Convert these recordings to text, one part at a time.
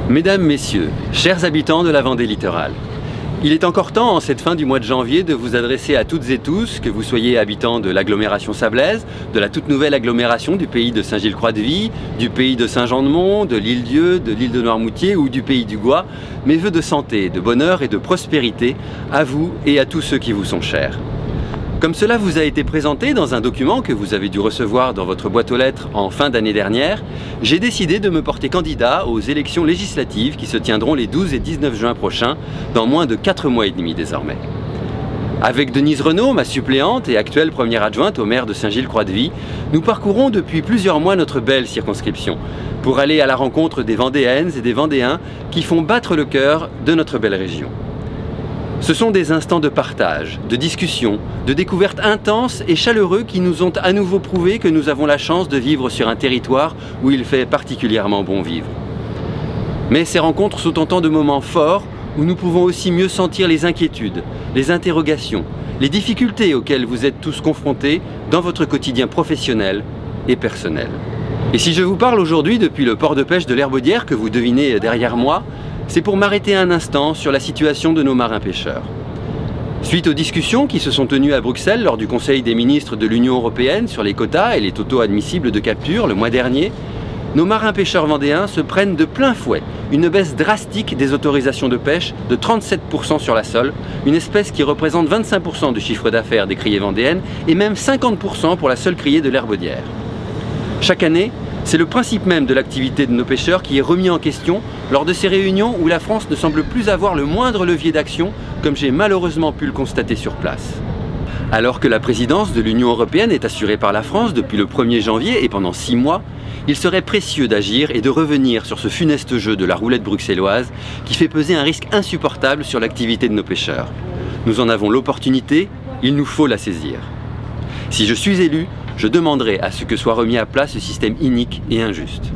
Mesdames, Messieurs, chers habitants de la Vendée littorale, il est encore temps en cette fin du mois de janvier de vous adresser à toutes et tous, que vous soyez habitants de l'agglomération sablaise, de la toute nouvelle agglomération du pays de Saint-Gilles-Croix-de-Vie, du pays de Saint-Jean-de-Mont, de l'île-Dieu, de l'île de Noirmoutier ou du pays du Gois, mes vœux de santé, de bonheur et de prospérité à vous et à tous ceux qui vous sont chers. Comme cela vous a été présenté dans un document que vous avez dû recevoir dans votre boîte aux lettres en fin d'année dernière, j'ai décidé de me porter candidat aux élections législatives qui se tiendront les 12 et 19 juin prochains, dans moins de 4 mois et demi désormais. Avec Denise Renaud, ma suppléante et actuelle première adjointe au maire de Saint-Gilles-Croix-de-Vie, nous parcourons depuis plusieurs mois notre belle circonscription pour aller à la rencontre des Vendéennes et des Vendéens qui font battre le cœur de notre belle région. Ce sont des instants de partage, de discussion, de découvertes intenses et chaleureux qui nous ont à nouveau prouvé que nous avons la chance de vivre sur un territoire où il fait particulièrement bon vivre. Mais ces rencontres sont autant de moments forts où nous pouvons aussi mieux sentir les inquiétudes, les interrogations, les difficultés auxquelles vous êtes tous confrontés dans votre quotidien professionnel et personnel. Et si je vous parle aujourd'hui depuis le port de pêche de l'Herbaudière que vous devinez derrière moi, c'est pour m'arrêter un instant sur la situation de nos marins-pêcheurs. Suite aux discussions qui se sont tenues à Bruxelles lors du Conseil des ministres de l'Union européenne sur les quotas et les totaux admissibles de capture le mois dernier, nos marins-pêcheurs vendéens se prennent de plein fouet une baisse drastique des autorisations de pêche de 37% sur la sole, une espèce qui représente 25% du chiffre d'affaires des criées vendéennes et même 50% pour la seule criée de l'Herbaudière. Chaque année, c'est le principe même de l'activité de nos pêcheurs qui est remis en question lors de ces réunions où la France ne semble plus avoir le moindre levier d'action, comme j'ai malheureusement pu le constater sur place. Alors que la présidence de l'Union européenne est assurée par la France depuis le 1er janvier et pendant 6 mois, il serait précieux d'agir et de revenir sur ce funeste jeu de la roulette bruxelloise qui fait peser un risque insupportable sur l'activité de nos pêcheurs. Nous en avons l'opportunité, il nous faut la saisir. Si je suis élu, je demanderai à ce que soit remis à plat ce système inique et injuste.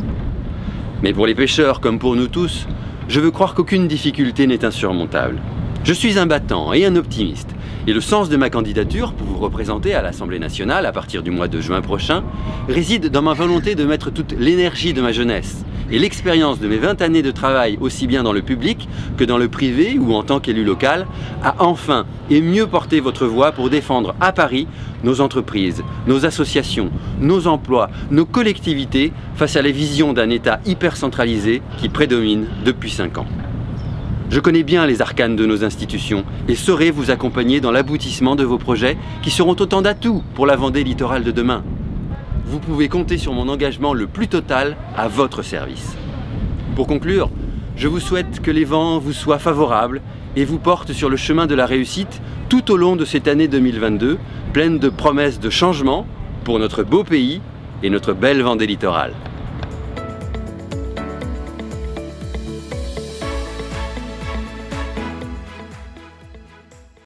Mais pour les pêcheurs comme pour nous tous, je veux croire qu'aucune difficulté n'est insurmontable. Je suis un battant et un optimiste, et le sens de ma candidature pour vous représenter à l'Assemblée nationale à partir du mois de juin prochain réside dans ma volonté de mettre toute l'énergie de ma jeunesse et l'expérience de mes 20 années de travail aussi bien dans le public que dans le privé ou en tant qu'élu local à enfin et mieux porter votre voix pour défendre à Paris nos entreprises, nos associations, nos emplois, nos collectivités face à la vision d'un État hyper centralisé qui prédomine depuis 5 ans. Je connais bien les arcanes de nos institutions et saurai vous accompagner dans l'aboutissement de vos projets qui seront autant d'atouts pour la Vendée littorale de demain. Vous pouvez compter sur mon engagement le plus total à votre service. Pour conclure, je vous souhaite que les vents vous soient favorables et vous portent sur le chemin de la réussite tout au long de cette année 2022, pleine de promesses de changement pour notre beau pays et notre belle Vendée littorale.